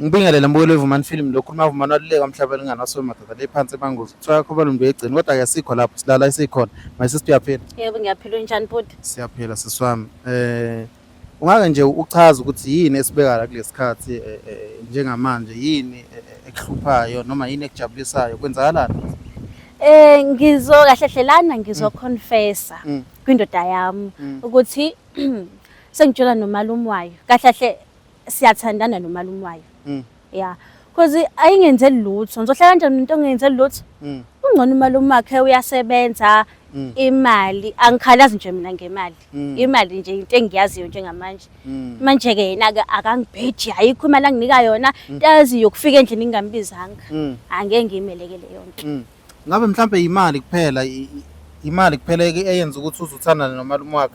Ngibingelele mbukeli weVumani Film lo khuluma Vumani waluleka emhlabeni nganaso madoda le phansi emangozi kuthiwa yakho balumbe egcini kodwa ke asikho lapho silala isikhona my sister uyaphila. Yebo ngiyaphila njani bhuti? Siyaphila siswami. Ungake nje uchaza ukuthi yini esibeka la kulesikhathi njengamanje yini ekuhluphayo noma yini ekujabulisayo kwenzakalani? Ngizokahlehlelana ngizoconfessa kwindoda yami ukuthi sengitshela nomalume wayo. Kahle siyathandana nomalume wayo. Yeah. Because ayingenzeli lutho. Ngizohlala kanjani umuntu ongenzeli lutho? Ungcono umalume wakhe uyasebenza imali angikhalazi nje mina ngemali. Imali nje into engiyaziyo njengamanje. Manje ke yena ke akangibheji ayikho imali anginika yona. Yazi yokufika endlini ngingambizanga. Angeke ngimelekele yonke. Ngabe mhlambe imali kuphela imali kuphela eyenza ukuthi uzuthandana nomalume wakhe?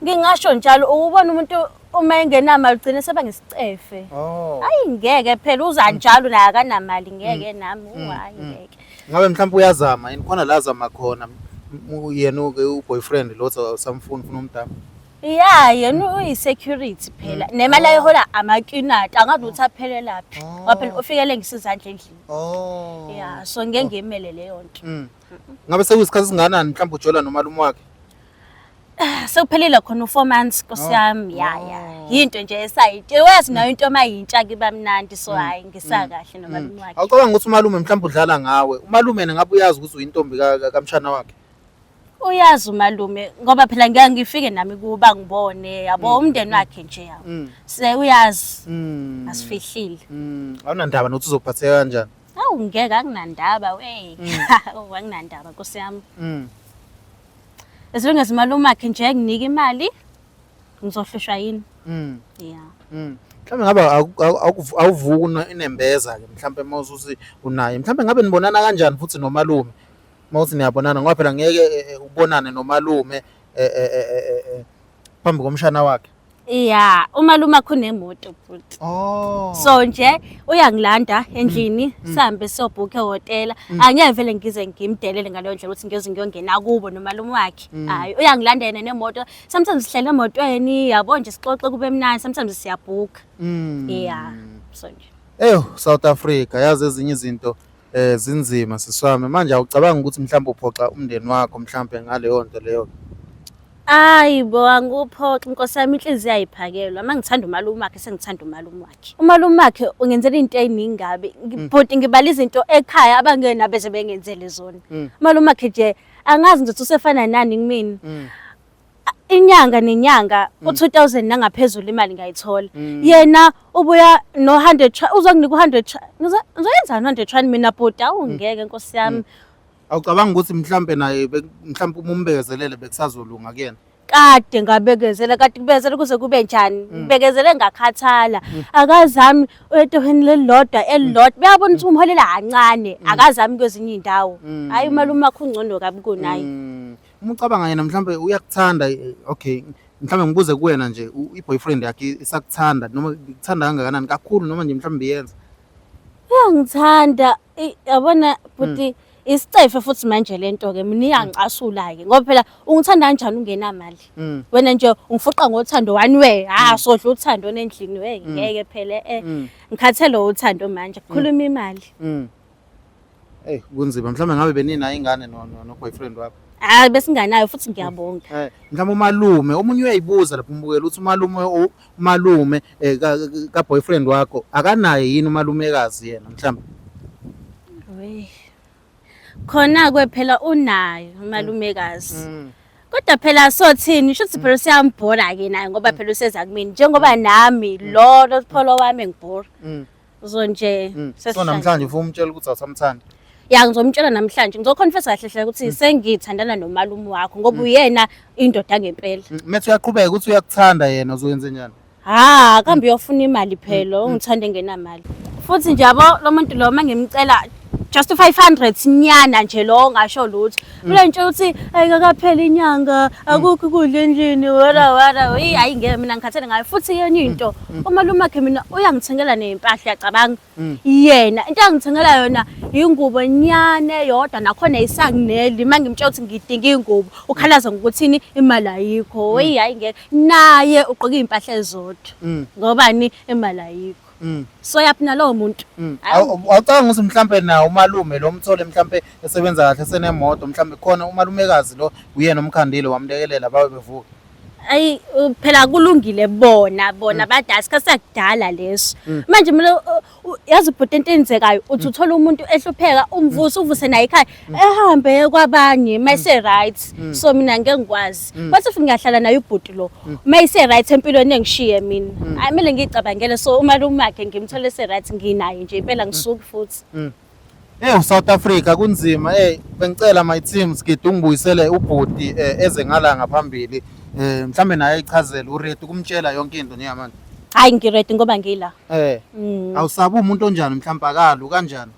Ngingasho njalo ukubona umuntu uma engenamali ugcine seba ngesicefe. Hayi ngeke phela uza njalo la akanamali ngeke nami hayi ngeke. Ngabe mhlawumbe uyazama yini khona la zama khona yena uboyfriend lo samfuni ufuna umdama? Yeah, yena uyisecurity phela. Nemali ayihola amakinata angazi ukuthi aphele laphi. Waphela ufikele ngisizandla endlini. Yeah, so ngeke ngimelele yonke. Ngabe sekuyisikhathi singanani mhlawumbe ujola nomalume wakhe? Sekuphelile khona u4 months Nkosi yami ya. Yinto nje esayide. Wazi nayo into mayintsha kiba mnandi so hayi ngisakahle nomalume wakhe. Awucabanga ukuthi umalume mhlawumbe udlala ngawe. Umalume yena ngabe uyazi ukuthi uyintombi kamshana wakhe? Uyazi umalume ngoba phela ngeke ngifike nami kuba ngibone yabo umndeni wakhe nje yawo. Uyazi. Asifihlile. Awunandaba nokuthi uzophatheka kanjani? Awu ngeke akunandaba we. Akunandaba Nkosi yami. As long as umalume wakhe nje nginika imali ngizohlushwa yini? Yeah. Mhlambe ngabe awuvuka inembeza ke mhlambe mawuzuthi unaye. Mhlambe ngabe nibonana kanjani futhi nomalume? Mawuthi niyabonana ngoba phela ngeke ubonane nomalume phambi komshana wakhe. Yeah, umalume wakhe unemoto futhi. So nje uyangilanda endlini sihambe siyobhukha ehotela. Angeke vele ngize ngimdelele ngaleyo ndlela ukuthi ngiyoze ngiyongena kubo nomalume wakhe. Hayi uyangilanda yena nemoto. Sometimes sihlala emotweni yabo nje sixoxe kube mnandi sometimes siyabhukha. Yeah. So nje. South Africa yazi ezinye izinto zinzima siswami manje awucabanga ukuthi mhlawumbe uphoxa umndeni wakho mhlawumbe ngaleyo nto leyo? Bo anguphoxa Nkosi yami inhliziyo ayiphakelwa mangithanda umalume wakhe sengithanda umalume wakhe. Umalume wakhe ungenzela into eziningi ngabe ngibhodi ngibala izinto ekhaya abangena beze bengenzele zona. Umalume wakhe nje angazi ngizothi usefana nani kimina. Inyanga nenyanga u2000 nangaphezulu imali ngayithola. Yena ubuya no 100 uzokunika u100 ngizoyenza 100 mina bhodi awungeke Nkosi yami. Awucabanga ukuthi mhlambe naye mhlambe umbekezelele bekusazolunga kuyena? Kade ngabekezela kade kubezela kuze kube njani ngibekezele ngakhathala akazami etoheni lelodwa elilodwa uyabona ukuthi umholela kancane akazami kwezinye indawo hayi umalume wakhe ungcono kabi kunaye. Uma ucabanga yena mhlambe uyakuthanda okay mhlambe ngibuze kuwena nje iboyfriend yakhe isakuthanda noma ukuthanda kangakanani kakhulu noma nje mhlambe yenza? Uyangithanda yabona futhi isicefe futhi manje lento ke mina iyangicasula ke ngoba phela ungithanda kanjani ungenamali wena nje ungifuqa ngothando wani we sodla uthando nendlini we ngeke phela ngikhathele uthando manje kukhuluma imali. Kunzima mhlambe ngabe benina ingane no boyfriend wakho? Besinganayo futhi ngiyabonga. Mhlawumbe umalume omunye uyayibuza lapho umbukela ukuthi umalume ka boyfriend wakho akanaye yini umalumekazi yena mhlawumbe? Khona kwephela unayo umalumekazi. Kodwa phela sothini shuthi phela siyambhora ke naye ngoba phela useza kumini njengoba nami lo pholo wami engibhora. Uzo nje so namhlanje ufuna umtshela ukuthi awusamthandi? Ya ngizomtshela namhlanje ngizoconfessa kahle ukuthi sengithandana nomalume wakho ngoba uyena indoda ngempela. Methu uyaqhubeka ukuthi uyakuthanda yena uzoyenza njani? Kambe uyofuna imali phela ungithande ngenamali. Futhi nje yabo lo muntu lo mangimcela just 500 nyana nje lo ngasho lutho. Kule nje uthi ayikakaphela inyanga akukho kudla endlini wara hayi ngeke mina ngikhathele ngayo futhi yenye into umalume wakhe mina uyangithengela nempahla yacabanga yena into angithengela yona ingubo nyane yodwa nakhona isangineli mangimtshela ukuthi ngidinga ingubo ukhalaza ngokuthini imali ayikho hayi ngeke naye ugqoka impahla ezodwa ngobani imali ayikho. so yaphi nalowo muntu. Awucanga ukuthi mhlambe nawo umalume lo mthole mhlambe esebenza kahle senemoto mhlambe khona umalumekazi lo uyena umkhandile wamlekelela bawe bevuka. Ayi phela kulungile bona badasi kasakudala leso. Manje mina yazi ubhuti into enzekayo uthi uthola umuntu ehlupheka umvuso uvuse naye ekhaya ehambe kwabanye mayise right. So mina ngeke ngikwazi. Bathi futhi ngiyahlala naye ubhuti lo. Mayise right empilweni engishiye mina. Hayi mele ngicabangele so umalume wakhe ngimthole se right nginaye nje impela ngisuku futhi. South Africa kunzima bengicela my teams ngide ungibuyisele ubhuti eze ngala ngaphambili mhlambe naye ichazela uready kumtshela yonke into njengamanje. Hayi ngiready ngoba ngila. Awusabi umuntu onjani mhlamba akalo kanjani?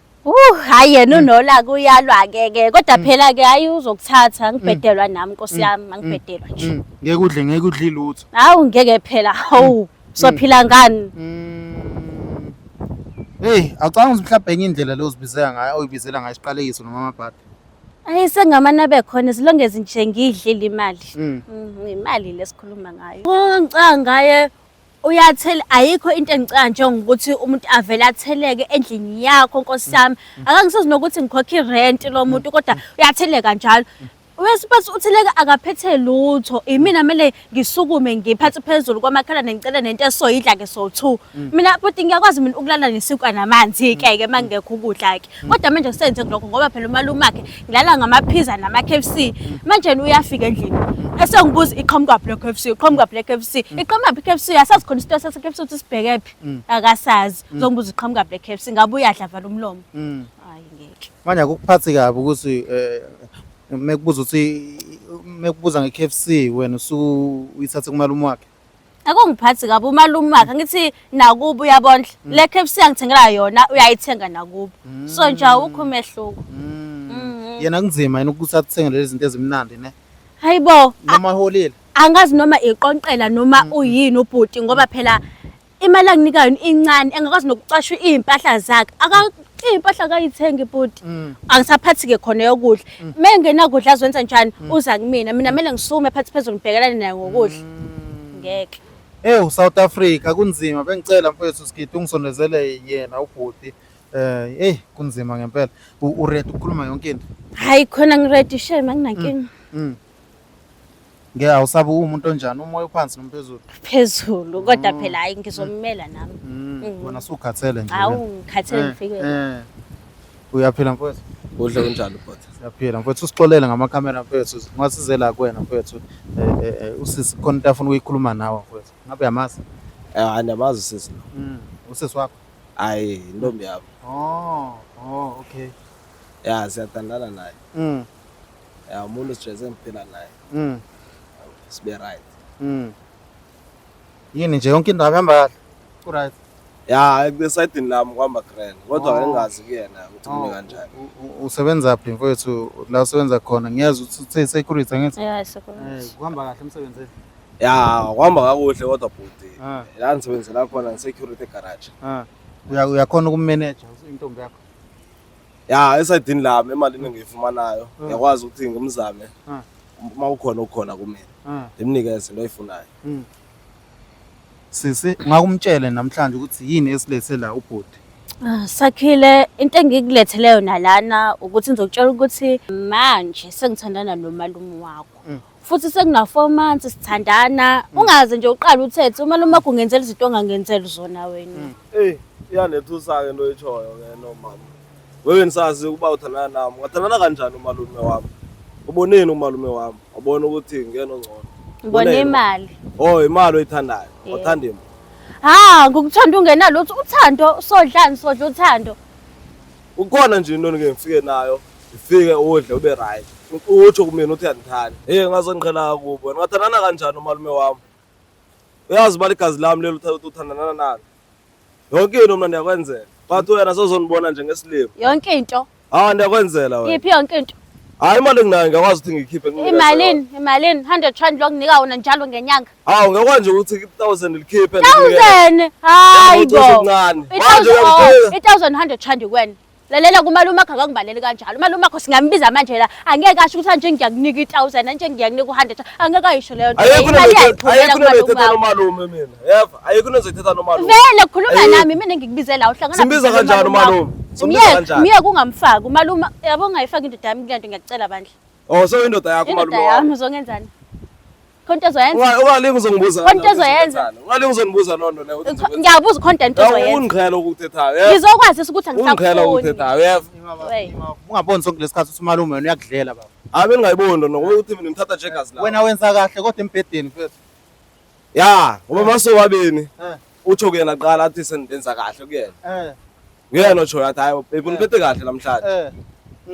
Hayi yena unola kuyalwa ke kodwa phela ke hayi uzokuthatha ngibhedelwa nami Nkosi yami angibhedelwa nje. Ngeke udle lutho. Hawu ngeke phela hawu sophila ngani? Awucanga ukuthi mhlawumbe enye indlela le uzibizela ngayo oyibizela ngayo isiqalekiso noma amabhadi. Ayisengamana bekhona silongeze nje ngidlile imali. Imali lesikhuluma ngayo. Ngicanga ngaye uyathela ayikho into engicanga njengokuthi umuntu avela atheleke endlini yakho Nkosi yami. Akangisazi nokuthi ngikhokha irent lo muntu kodwa uyatheleka njalo. Uyasibathi utheleka akaphethe lutho. Imina mele ngisukume ngiphathe phezulu kwamakhala ngicela nento esoyidla ke so2. Mina futhi ngiyakwazi mina ukulala nesikwa namanzi ke mangekho ukudla ke. Kodwa manje kusenze lokho ngoba phela umalume wakhe ngilala ngamapizza nama KFC. Manje uyafika endlini. Esengibuza iqhamuka black KFC, iqhamuka black KFC. Iqhamuka black KFC asazi khona isito sase KFC uthi sibhekephi. Akasazi. Uzongibuza iqhamuka black KFC ngabe uyadla vala umlomo. Hayi ngeke. Manje akuphathi kabi ukuthi mekubuza nge-KFC wena uyithathe kumalume wakhe. Akungiphathi kabi umalume wakhe ngithi nakubo uyabondla. Le KFC angithengela yona uyayithenga nakubo. So nje awukho umehluko. Yena kunzima yena ukuthi athenge lezi zinto ezimnandi ne. Hayibo. Noma holile. Angazi noma iqonqela noma uyini ubhuti ngoba phela imali anginika yona incane engakwazi nokucashwa impahla zakhe. Impahla kayithenga ibhuti. Angisaphathi ke khona yokudla. Mengena kudla azwenza njani uza kumina. Mina mele ngisume phansi phezulu ngibhekelane naye ngokudla. Ngeke. South Africa kunzima bengicela mfethu sigide ungisondezele yena ubhuti. Kunzima ngempela. Uready ukukhuluma yonke into. Hayi khona ngiready shame anginankinga. Ngeke awusabi umuntu onjani umoya uphansi nomphezulu. Phezulu kodwa phela hayi ngizomela nami. Wona sukhathele nje. Awu ngikhathele ngifike. Uyaphila mfethu? Udle kanjani bhuti? Siyaphila mfethu usixolele ngamakhamera mfethu. Ngasizela kuwena mfethu. Usisi khona into afuna ukuyikhuluma nawe mfethu. Ngabe uyamazi? Anamazi usisi. Usisi wakho? Hayi intombi yami. Okay. Ya siyathandana naye. Umuntu stress engiphila naye. Sibe right. Yini nje yonke into ahamba kahle. Ku right. Ya kusayidini lami kwamba grand. Kodwa engazi kuyena ukuthi kumele kanjani. Usebenza phi mfethu la usebenza khona ngiyazi ukuthi security ngithi. Security. Kuhamba kahle emsebenzini. Ya kuhamba kakuhle kodwa bhuti. La ngisebenzela khona security garage. Uyakhona ukummanage intombi yakho. Ya esayidini lami imali engiyifumanayo ngiyakwazi ukuthi ngimzame. Uma ukhona kumina. Ngimnikeze into oyifunayo. Sisi ngakumtshele namhlanje ukuthi yini esilethe la ubhuti. Sakhile into engikulethele yona lana ukuthi ngizokutshela ukuthi manje sengithandana nomalume wakho. Futhi sekuna 4 months sithandana. Ungaze nje uqala uthethe umalume wakho ungenzela izinto ongangenzeli zona wena. Iyanethusa ke into oyitshoyo ke nomama. Wewe nisazi ukuba uthandana nami. Ngathandana kanjani umalume wami? Uboneni umalume wami? Wabona ukuthi ngiyena ongcono. Ngibona imali. Imali oyithandayo. Uthanda imali. Ngokuthanda ungenalo uthando sodlani sodla uthando. Ukhona nje into ngifike nayo. Ifike udle ube right. Utsho kumina uthi uyandithanda. Ngaze ngiqhela kubo. Ngathandana kanjani umalume wami? Uyazi bali igazi lami lelo uthandana nalo. Yonke into mina ndiyakwenzela. But wena sozonibona nje ngesilimo. Yonke into. Ndiyakwenzela wena. Yiphi yonke into? Hayi imali enginayo ngiyakwazi ukuthi ngikhiphe Imalini 100 rand lokunika wona njalo ngenyanga. Ngiyakwazi nje ukuthi 1000 likhiphe 1000. Hayi bo. Manje 1000 100 rand kuwena. lalela kumalume akho akangibaleli kanjalo. Umalume akho singambiza manje la angeke asho ukuthi nje ngiyakunika 1000 nje ngiyakunika 100 angeke ayisho leyo nto. Ayikho nozothetha nomalume mina. Yeva, ayikho nozothetha nomalume. Vele khuluma nami mina ngikubizela uhlangana. Simbiza kanjani umalume? Simbiza kanjani? Miye kungamfaki umalume yabo ungayifaki indoda yami kule nto ngiyacela bandla. Oh so indoda yakho umalume Indoda yami uzongenzani? Khonto zoyenza. Ungalingi uzongibuza. Khonto zoyenza. Ungalingi uzongibuza lonto leyo. Ngiyabuza content ozoyenza. Ungikhela ukuthethayo. Yeva. Ngizokwazi ukuthi Ungikhela angisafuni. ukuthethayo. Yeva. Ungaboni sonke lesikhathi uthi umalume wena uyakudlela baba. Abe ngayiboni nokuthi mina ngithatha checkers la. Wena wenza kahle kodwa embhedeni mfethu. Ya, ngoba maso wabini. Utsho kuyena qala athi sendenza kahle kuyena. Ngiyena otsho yathi hayi baby niphethe kahle namhlanje.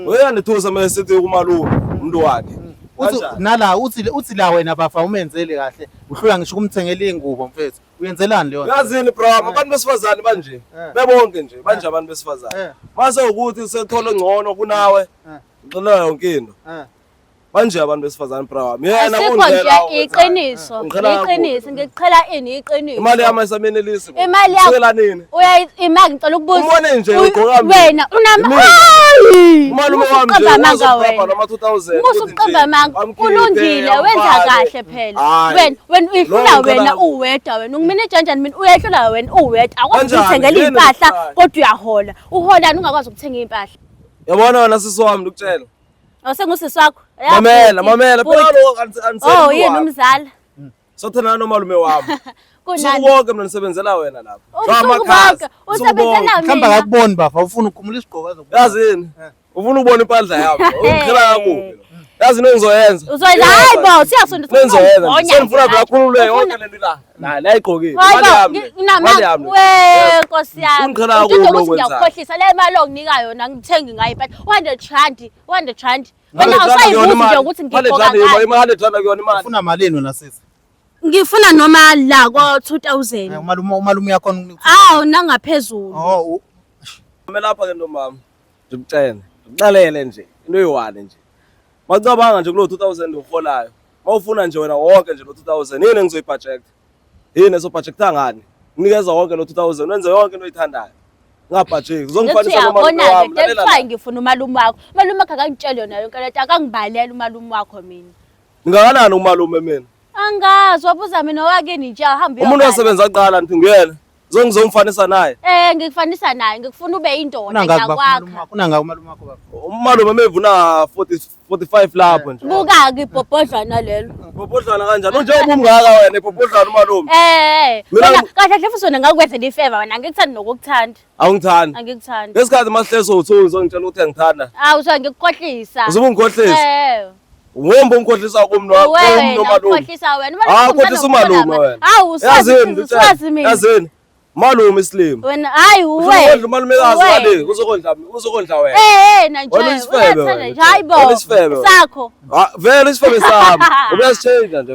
Uyandithusa mase sithi kumalume umuntu wakhe. Uthi nala uthi la wena bafa umenzele kahle uhlula ngisho kumthengela ingubo mfethu uyenzelani leyo yazini bro abantu besifazane banje bebonke nje banje abantu besifazane mase ukuthi sethola ngcono kunawe ngixolela yonke into manje abantu besifazane bro yena ungela iqiniso ngikuqhela ini iqiniso imali yami ayisamenelisi imali yakho ngicela nini imali ngicela ukubuza ubone nje ugqoka wena unama umalume wami nje uzopapa noma 2000 musuqamba manga kulungile wenza kahle phela wena uyifuna wena uwedwa wena ungimene kanjani mina uyehlula wena uwedwa akwazi ukuthengela impahla kodwa uyahola uholani ungakwazi ukuthenga impahla yabona wena sisi wami ukutshela awusengusisi wakho mamela phela lo oh yini umzala sothana nomalume wami kunani konke mina nisebenzela wena lapha ngamakhasi usebenzela mina mhlamba akakuboni bafa ufuna ukhumula isigqoko yazini ufuna ukubona impandla yami ungikhela kakubi yazi nengizoyenza uzoyenza hayibo siyasondisa senifuna phela khulule yonke lento la ayigqokile mali yami we nkosi yami ungikhela kakubi ukuthi ngiyakukhohlisa le mali onginika yona ngithengi ngayo impahla 100 rand wena awusayibuzi nje ukuthi ngigqoka ngayo imali ethanda kuyona imali ufuna malini wena sisi ngifuna noma la ko 2000 umalume yakho awu nangaphezulu oh lapha ke ntomama ngikucela uqalele nje into eyiwani nje macabanga nje kulo 2000 uholayo mawufuna nje wena wonke nje lo 2000 yini engizoyibudget yini ezobudgetha ngani unikeza wonke lo 2000 wenze yonke into oyithandayo ngabudget uzongifanisa nomalume wami lalela ngifuna umalume wakho umalume wakho akangitshela yona yonke lento akangibalela umalume wakho mina ningakanani umalume mina angazi wabuza mina wakini nje ahamba umuntu osebenza aqala nithi nguyena ngizomfanisa naye ngikufanisa naye ngikufuna ube indoda yakwakho unanga umalume wakho baba umalume mevuna 45 lapho nje buka ke ibhobhodlwana lelo ibhobhodlwana kanjani njengoba umngaka wena ibhobhodlwana umalume mina kahle hle futhi wena ngakwenza ifavor wena ngikuthanda nokukuthanda awungithandi angikuthanda ngesikhathi masihleso uthu uzongitshela ukuthi angithanda uzobe ngikukhohlisa uzobe ungikhohlisa ngombe ungikhohlisa kumno nomalume ukhohlisa wena ukhohlisa umalume wena uswazi mina yazini malume islim wena hayi uwe umalume kazi wale uzokondla wena nanje uyathanda hayibo sakho vele isifebe sami uyasichange nje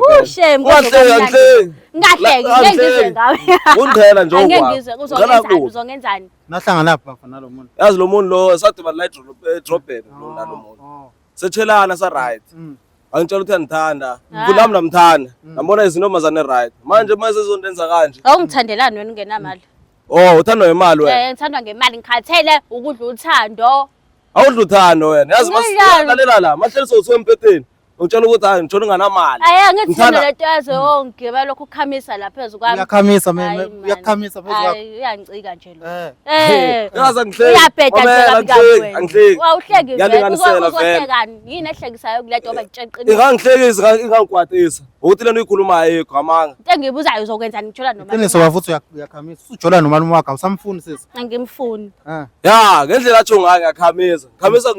ngahleki ngeke ngawe ungikhela nje okwa uzongenzani nahlangana lapha bafa nalo muntu yazi lo muntu lo sadeba la edrobheni lo nalo muntu setshelana sa right angitshela ukuthi andithanda kulami namthanda ngabona izintombazane right manje mase zondenza kanje awungithandelani wena ungenamali uthandwa ngemali wena ngithandwa ngemali ngikhathele ukudla uthando awudla uthando wena yazi masilalela la mahleliso usempetheni ngitshela ukuthi hayi ngitshona nganamali ngithanda lento yazo yonke balokho ukhamisa la phezulu kwami uyakhamisa uyakhamisa phezulu kwami uyancika nje lo yazi angihleki uyabheda nje angihleki wawuhleki yalinganisela vele yini ehlekisayo kulento oba ngitsheqini ingangihlekisa ingangikwatisa ukuthi lento ikhuluma ayikho amanga into engiyibuzayo uzokwenza ngitshola noma iqiniso bafuthi uyakhamisa ujola nomalume wakho awusamfuni sisi angimfuni ya ngendlela atsho ngayo ngiyakhamisa ngikhamisa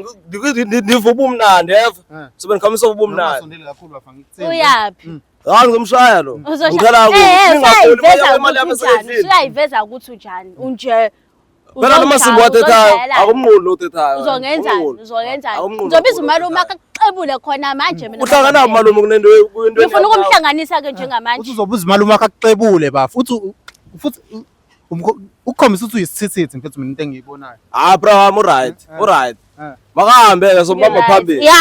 ndivuba umnandi eva sobe ngikhamisa ubumnandi ungasondeli kakhulu bafa ngikutheni uyaphi ngizomshaya lo ngicela usuyayiveza ukuthi unjani unje phela noma simbothethayo akumnqulu lo thethayo uzongenzani ngizobiza umalume akaxebule khona manje mina uhlangana umalume kunento ngifuna ukumhlanganisa ke njengamanje uthi uzobuza umalume wakho akuxebule bafa futhi ukukhombisa ukuthi uyisithithithi mfethu mina into engiyibonayo bro alright makahambe ke sombamba phambili ya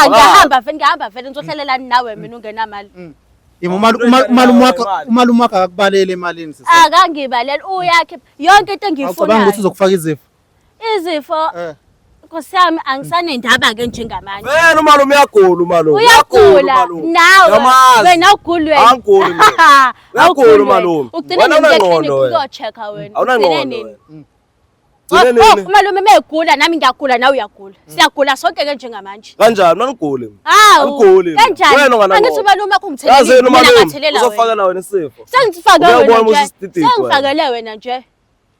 ngihamba vele ngizohlelelani nawe mina ungenamali umalume wakho akakubalele emalini sisi akangibaleli uyakhe yonke into engiyifunayo ucabanga ukuthi uzokufaka izifo izifo Nkosi yami angisanendaba ke njengamanje. Wena umalume uyagula umalume. Uyagula nawe. Wena ugulwe. Angiguli mina. Uyagula umalume. Ugcina nini uyochecka wena. Awunangqondo wena. Umalume megula nami ngiyagula nawe uyagula. Siyagula sonke ke njengamanje. Kanjani angiguli? Angiguli. Kanjani? Angithi umalume akungithelele mina ngathelela wena. Uzofakela wena isifo. Sengifakele wena nje. Sengifakele wena nje.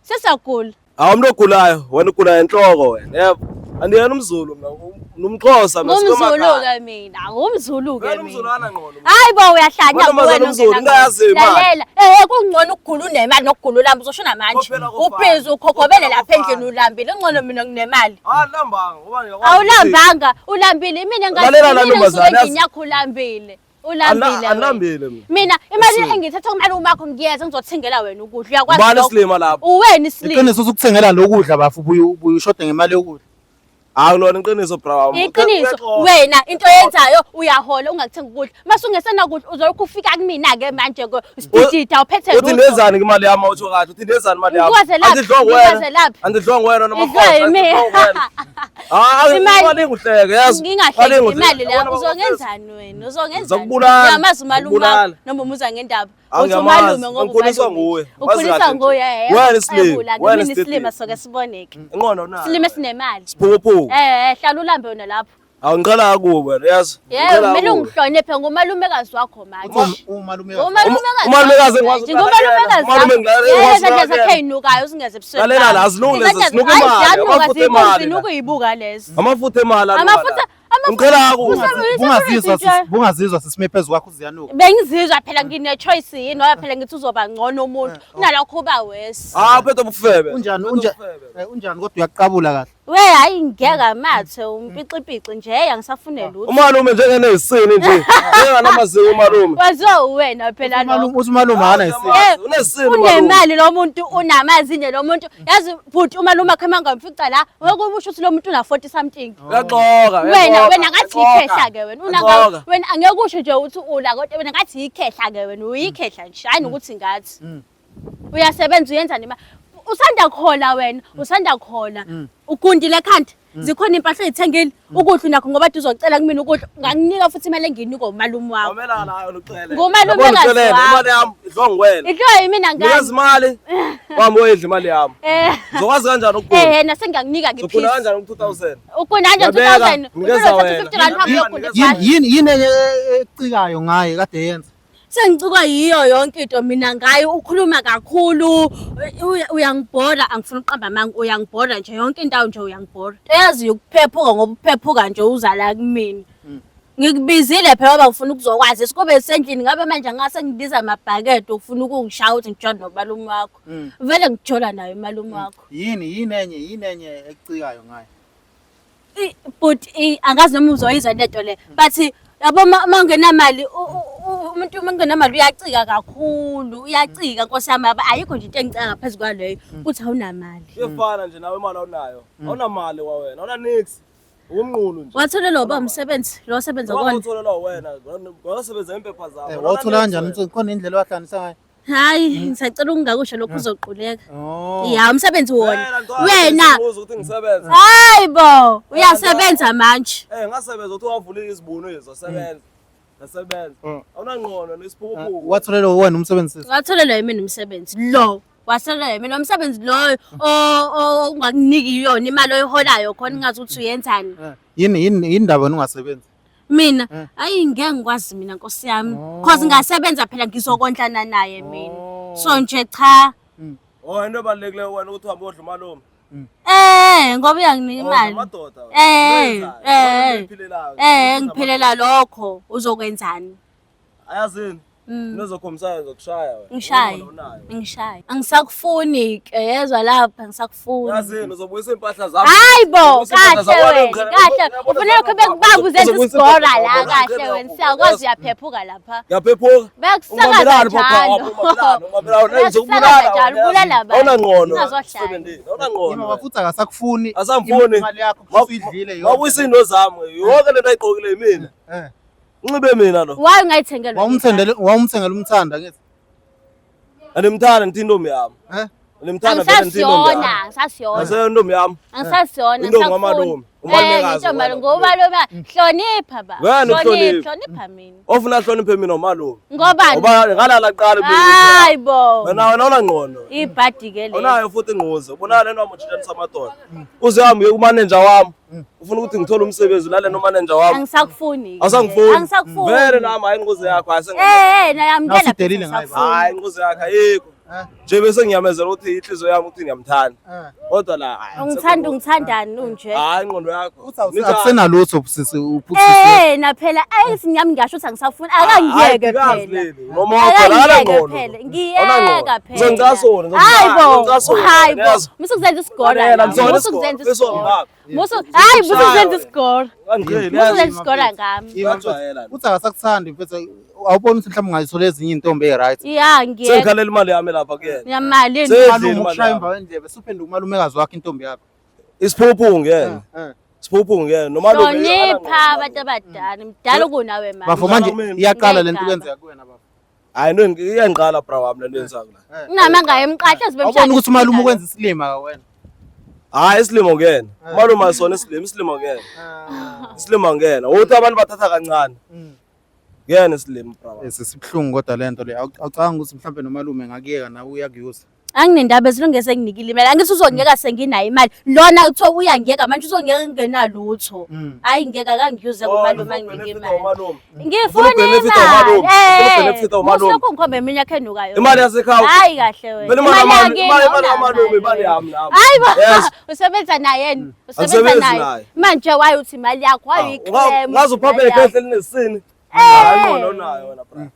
Sesagula. Umuntu ogulayo, wena ugula enhloko wena. Yebo. Andiyena umZulu mina, nomXhosa mina sikhoma. Umzulu ke mina, ngumzulu ke mina. Wena umZulwana ngqondo. Hayi bo uyahlanya wena umZulu ngayazi imali. Lalela, kungcono ukugula unemali nokugula ulamba uzoshona manje. Ubhizi ukhokobele lapha endlini ulambile, ngcono mina nginemali. Lambanga, ngoba ngiyakwazi. Awulambanga, ulambile mina ngathi yakho ulambile. Ulambile mina imali engithatha kumalume wakho ngiyeza ngizothengela wena ukudla uyakwazi ubani isilima lapho uwena isilima iqiniso ukuthengela lokudla bafu uyishoda ngemali yokudla akulona iqiniso bra iqiniso wena into yenzayo uyahola ungakuthenga ukudla mase ungesena kudla uzolokhu ufika kumina ke manje isididida uphethe uthi ndezani imali yami awutho kahle uthi ndezani imali yami andidlonga wena noma imali nguhleke yazi ngingahleki imali la uzongenzani wena uzongenzani ngiyamazi umalume wakho noma umuza ngendaba uthi umalume ngoba ukhuliswa nguwe ukhuliswa nguwe wena isilima wena isilima soke siboneke inqondo nayo isilima esinemali siphuphu hlala ulambe wena lapho awungiqala kubo wena yazi kumele ungihloniphe ngomalumekazi wakho manje umalumekazi ngikwazi umalumekazi zakhe inukayo usingeze ebusweni lalela la azilungile sinuka imali amafutha emali sinukuyibuka lezi amafutha emali amafutha ngiqala kubo bungazizwa sisime phezulu kwakho uziyanuka bengizizwa phela ngine choice yini ngoba phela ngithi uzoba ngcono umuntu kunalokho uba wesi phethe ubufebe unjani kodwa uyaqabula kahle we hayi ngeke mathe umpixipixi nje angisafune lutho umalume njengenesini nje njenganamazinyo umalume waziwa uwena phela lo umalume hana isini unesini unemali lo muntu unamazinyo lo muntu yazi bhuti umalume akhema ngamfica la wekusho ukuthi lo muntu una 40 something uyaxoka wena ngathi ikhehla ke wena angeke usho nje ukuthi ula kodwa wena ngathi ikhehla ke wena uyikhehla nje hayi ukuthi ngathi uyasebenza uyenza nema usanda khola wena usanda khola ugundile ekhanda zikhona impahla ezithengile ukudla nakho ngoba uzocela kumina ukudla nganginika futhi imali enginika umalume wakho awumela nayo ucela ngomalume kazi imali yami idlongwena idlo yimina ngani ngazi imali wami oyidla imali yami uzokwazi kanjani ukugula nase ngiyakunika ngiphisa ukugula kanjani ku2000 ukugula kanjani 2000 yini ecikayo ngaye kade yenza sengicukwa yiyo yonke into mina ngayo ukhuluma kakhulu uyangibhora angifuna uqamba amanga uyangibhora nje yonke indawo nje uyangibhora eyazi ukuphephuka ngoba uphephuka nje uza la kimi ngikubizile phela ngoba ufuna ukuzokwazi sikube sendlini ngabe manje ngase ngibiza amabhakede ufuna ukungishaya ukuthi ngijona nomalume wakho vele ngijola nayo imalume wakho yini enye ecikayo ngaye but angazi noma uzoyiza lento le but yabo mangenamali umuntu mangenamali uyacika kakhulu uyacika Nkosi yami ayikho nje into engicanga ngaphezulu kwaleyo uthi awunamali uyafana nje nawe imali awunayo awunamali wawena awuna nix umnqulu nje watholela uba umsebenzi lo sebenza kona watholela wena wasebenza impepha zakho wathola kanjani khona indlela wahlanisa ngayo hayi ngisacela ukungakusho lokho uzoquleka ya umsebenzi wona wena ukuthi ngisebenza hayibo uyasebenza manje ngasebenza uthi wavula izibuno ezosebenza nasebenza awunangqono nesiphukuphuku watholela wena umsebenzi watholela yimi umsebenzi lo wasela mina umsebenzi loyo ungakuniki yona imali oyiholayo khona ngathi uthi uyenzani yini indaba wena ungasebenzi mina ayi ngeke ngikwazi mina Nkosi yami because ngasebenza phela ngizokondlana naye mina so nje cha into ebalulekileyo wena ukuthi uhambe odla umalume ngoba uyanginika imali ngiphilela lokho uzokwenzani ayazini nizokhomisana zokushaya wena ngishaya angisakufuni ke yezwa lapha angisakufuni yazini uzobuyisa impahla zakho hayibo kahle ufanele kube kubamba uzenza isigora la kahle wena siyakwazi uyaphephuka lapha uyaphephuka bekusakaza njalo awunangqono awunangqono wafuthi akasakufuni asamfuni imali yakho usuyidlile yonke mawuyisa into zami yonke lento ayiqokile mina unxibe mina lo waye ungayithengela wawumthengela umthanda ngithi andimthanda ngithi intombi yami andimthanda vele ngithi intombi yami ngisasiyona intombi yami ngisasiyona intombi ngamalume umalumekazi ngitomalo ngomalume hlonipha ba. Wena uhlonipha. Hlonipha mina. Ofuna hloniphe mina umalume. Ngobani? Ngoba ngalala kuqala Hayibo. wena unangqondo. Ibhadi ke le. Unayo futhi ingquze. Ubona lento wamujithanisa amadoda. Uzihambe kumanager wami. Ufuna ukuthi ngithole umsebenzi lale nomanager wami. Angisakufuni. Awusangifuni. Angisakufuni. Vele nami hayi ingquze yakho na yamkela. Nawusidelile ngayo. hayi ingquze yakho ayikho. Nje bese ngiyamezela ukuthi inhliziyo yami ukuthi ngiyamthanda. Kodwa la Ungithandani unje? hayi ingqondo yakho. Akusenalutho sisi uphuthise. Na phela ayisinyami ngisho ukuthi angisafuni akangiyeke phela. Noma wakholala ngqondo. Ngiyeka phela. Uzongicasona. Hayibo. Musukuzenza isigora. Yena Musukuzenza isigora. Hayi Musukuzenza isigora. Angigcini. Musukuzenza isigora ngami. Uthi akasakuthandi mfethu awuboni ukuthi mhlawumbe ungayithola ezinye intombi eziright. Ya ngiyeka. Sengikhalela imali yami lapha kuyena. Yamali Malume ukushaya imva wendlebe suphenduka umalumekazi wakhe intombi yakho. Isiphuphu ngiyena. Isiphuphu ngiyena nomalume. Hlonipha abantu abadala. Mdala kunawe manje. Bafo manje iyaqala lento kwenzeka kuwena bafo. Hayi iyangiqala bra wami lento yenzako la. Nami ngaye emqatha sibe Awubona ukuthi umalume ukwenza isilima ka wena. Hayi isilimo ngiyena. Umalume asona isilimo ngiyena. Isilimo ngiyena. Uthi abantu bathatha kancane. Ngiyena isilimo bra wami. Sesibhlungu kodwa lento le awucanga ukuthi mhlawumbe nomalume ngakuyeka nawe uyakuyuza. Anginendaba esilungese nginikile imali angithi uzongeka senginayo imali lona uthiwa uyangeka manje uzongeka ngingenalutho hayi ngeke akangiyuze kumalume angike imali ngifuna imali musuku ngikhombe eminya khenukayo imali yasekhaya hayi kahle wena imali yamalume imali yami lapha hayi usebenza naye yena usebenza naye manje waye uthi imali yakho ayiclaim ngaze uphaphe ekhehle linesini hayi ngona nayo wena bra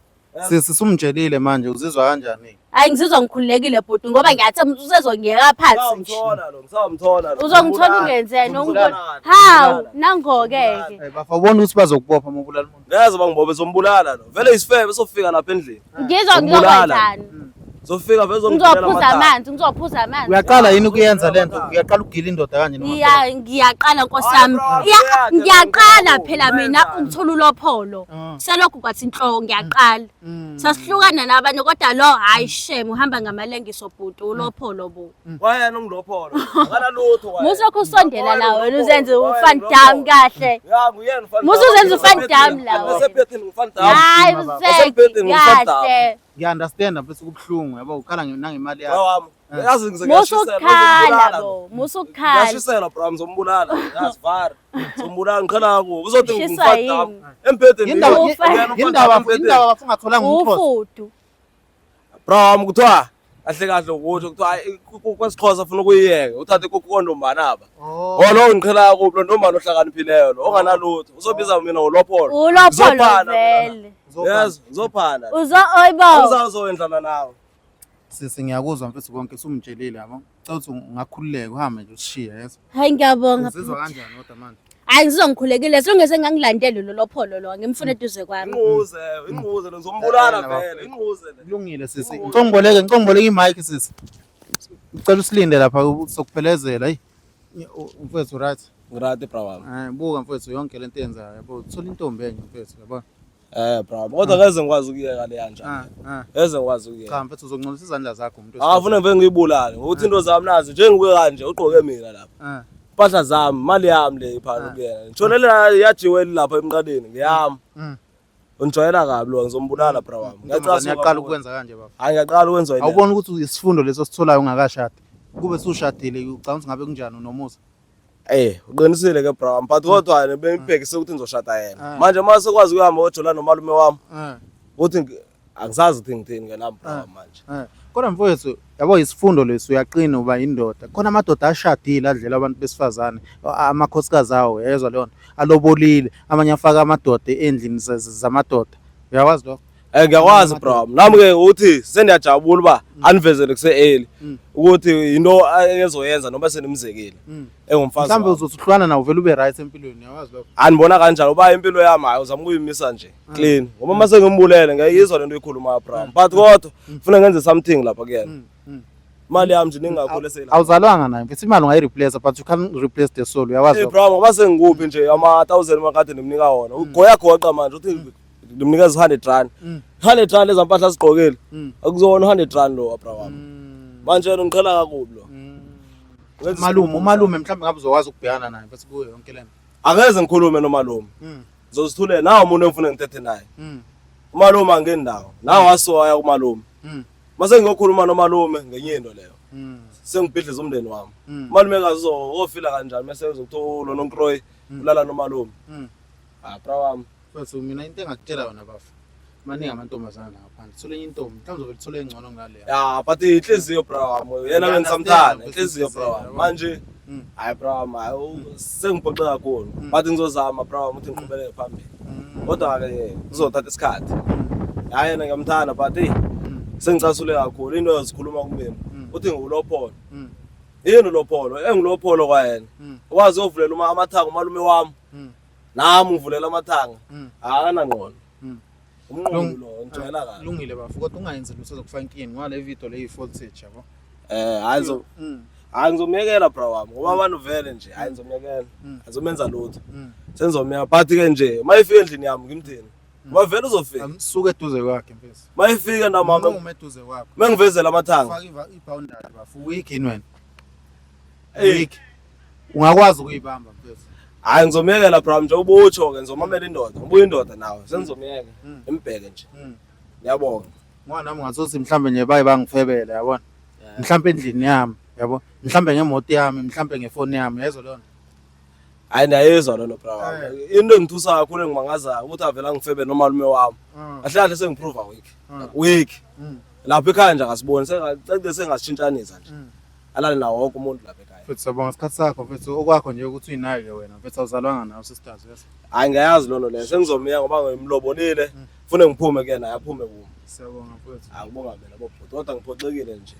sisumtshelile manje uzizwa kanjani? Hayi ngizizwa ngikhululekile bhuti ngoba ngiyathemba ukuthi usezongiyeka phansi nje. Ngisawumthola lo. Uzongithola ungenzeni ungibona. Hawu nangoke ke. Bafa ubona ukuthi bazokubopha mabulala umuntu. Ngeze bangibophe zombulala lo. Vele isifebe sofika lapha endlini. Ngizokwenzani? Zofika vele ngizophuza amanzi ngizophuza amanzi. Uyaqala yini ukuyenza lento? Uyaqala ukugila indoda kanje noma? Ngiyaqala nkosami. Ngiyaqala phela mina ngithola ulopholo. Selokhu kwathi inhloko ngiyaqala. Sasihlukana nabanye kodwa lo hayi shame uhamba ngamalengiso bhuti ulopholo bo. Wayena ungilopholo. Akala lutho wayena. Musokho usondela la wena uzenze ufan dam kahle. Ya nguyena ufan. Musu uzenze ufan dam la. Nasephethe ngifan dam. Hayi uzenze kahle. Ngiunderstand bese kubhlungu yabo ukhala nangemali yakho. Wami. Yazi ngizokhala bo musukhala ngiyashisela bro ngizombulala yazivara ngizombulala ngikhala kubo uzothi ngifata empedeni indaba bafungatholanga ufudu bro ngikuthiwa kahle kahle ukuthi kuthiwa kwesixhosa ufuna ukuyiyeka uthathe kukondombanaba lo ngiqhela kubo ndombana ohlakaniphileyo lo onganalutho uzobiza mina ulopholo vele yes uzophana oyibo uzawuzowendlana nawe sisi ngiyakuzwa mfethu konke sumtshelile yabo ucela ukuthi ungakhululeka uhambe nje usishiye yeso hayi ngiyabonga uzizwa kanjani kodwa manje hayi ngizongikhulekile songese ngangilandele lo pholo lo ngimfuna eduze kwami inquze lo ngizombulala vele inquze kulungile sisi ngicongboleke imic sisi ucela usilinde lapha sokuphelezela hayi mfethu right ngirate bra wami buka mfethu yonke lento yenzayo yabo uthola intombi enye mfethu yabo bro kodwa ngeze ngikwazi ukuyeka le kanjani ngeze ngikwazi ukuyeka cha mfethu uzongcolisa izandla zakho umuntu afuna ngibe ngiyibulale ngokuthi into zami nazi njengibuke kanje ugqoke mina lapha impahla zami imali yami le iphana kuyena ntshonelela yajiweli lapha emqaleni ngiyami unjoyela kabi lo ngizombulala bro wami ngiyaqala ukwenza kanje baba hayi ngiyaqala ukwenza yini awubona ukuthi isifundo leso sitholayo ungakashadi kube sushadile ucanga ukuthi ngabe kunjani unomusa uqinisile ke bro but kodwa nebengibhekise ukuthi ngizoshada yena manje mase kwazi ukuhamba ojola nomalume wami uthi angisazi ukuthi ngithini ke nami bro manje kodwa mfowethu yabo isifundo leso uyaqina uba indoda khona amadoda ashadile adlela abantu besifazane amakhosikazi awo yezwa leyo alobolile amanye afaka amadoda endlini zamadoda uyakwazi lokho ngiyakwazi bro nami ke uthi sendiyajabula uba anivezele kuse-early ukuthi into ezoyenza noma senimzekile engumfazi mhlawumbe uzohlukana nawo vele ube right empilweni uyakwazi lokho andibona kanjalo uba impilo yami hayi uzama ukuyimisa nje clean ngoba mase ngimbulele ngiyizwa lento ikhuluma bro but kodwa ufuna ngenze something lapha kuyena imali yami nje ningakhole sela awuzalwanga naye mfethu imali ungayireplace but you can replace the soul uyakwazi bro ngoba sengikuphi nje ama-1000 makade nimnika wona ugoyagoqa manje uthi ngimnikeza 100 rand 100 rand ezampahla sigqokile akuzona 100 rand lo bra wami manje yena ngiqhela kakubi lo Umalume mhlawumbe ngabe uzokwazi ukubhekana naye bese kuyo yonke lento. Angeze ngikhulume nomalume. Ngizosithulela nawe umuntu engifuna ngithethe naye. Umalume angendawo. Nawe wasoya kumalume. Mase ngiyokhuluma nomalume ngenye into leyo. Sengibhidliza umndeni wami. Umalume ofila kanjani mase uzokuthola noNkroyi ulala nomalume. Bra wami. Bese mina into engakutshela yona bafu. Maningi amantombazana ngaphandle. Thole enye intombi, mhlawumbe uzovela uthole engcono ngale. Ya, but inhliziyo bra wami. Yena ngisamthanda, inhliziyo bra wami. Manje hayi bra wami, sengiphoxe kakhulu. But ngizozama bra wami ukuthi ngiqhubeleke phambili. Kodwa ke kuzothatha isikhathi. Hayi yena ngiyamthanda but sengicasule kakhulu into yozikhuluma kumina. Uthi ngiwulopholo. Yini ulopholo? Engilopholo kwayena. Ukwazi uvulela amathanga umalume wami. Nami ngivulela amathanga. Akana ngqondo. Umnqondo lo ngijwayela kahle. Kulungile bafu kodwa ungayenzi lutho zokufaka inkini ngale video le voltage yabo. Hayi ngizomyekela bra wami ngoba abantu vele nje hayi ngizomyekela. Azomenza lutho. Senizomyeka but ke nje mayifika endlini yami ngimthini. Mavele uzofika. Amsuke eduze kwakhe mfethu. Mayifika na mama umeduze kwakho. Mengivezela amathanga. Faka iboundary bafu weak in wena. Weak. Ungakwazi ukuyibamba mfethu. Hayi ngizomyekela bra nje ubutsho ke ngizomamela indoda. Ngibuye indoda nawe senizomyeka. Imbheke nje. Ngiyabonga. Ngoba nami ngathi mhlambe nje baye bangifebela yabona. Mhlambe endlini yami yabo. Mhlambe ngemoto yami, mhlambe ngefoni yami yezwa lona. Hayi niyayizwa lona bra wami. Into engithusa kakhulu engimangaza ukuthi avela ngifebe nomalume wami. Ahlahle sengiprove weak. Lapha ekhaya nje akasiboni sengasitshintshanisa nje. Alale nawo wonke umuntu lapha ekhaya. Mfethu sabonga isikhathi sakho mfethu okwakho nje ukuthi uyinake wena mfethu awuzalwanga nawo sisters yes. Hayi ngiyazi lolo leyo sengizomyeka ngoba ngimlobonile ufune ngiphume kuyena yaphume kuwo. Siyabonga mfethu. Akubonga mina bobhuti kodwa ngiphoxekile nje.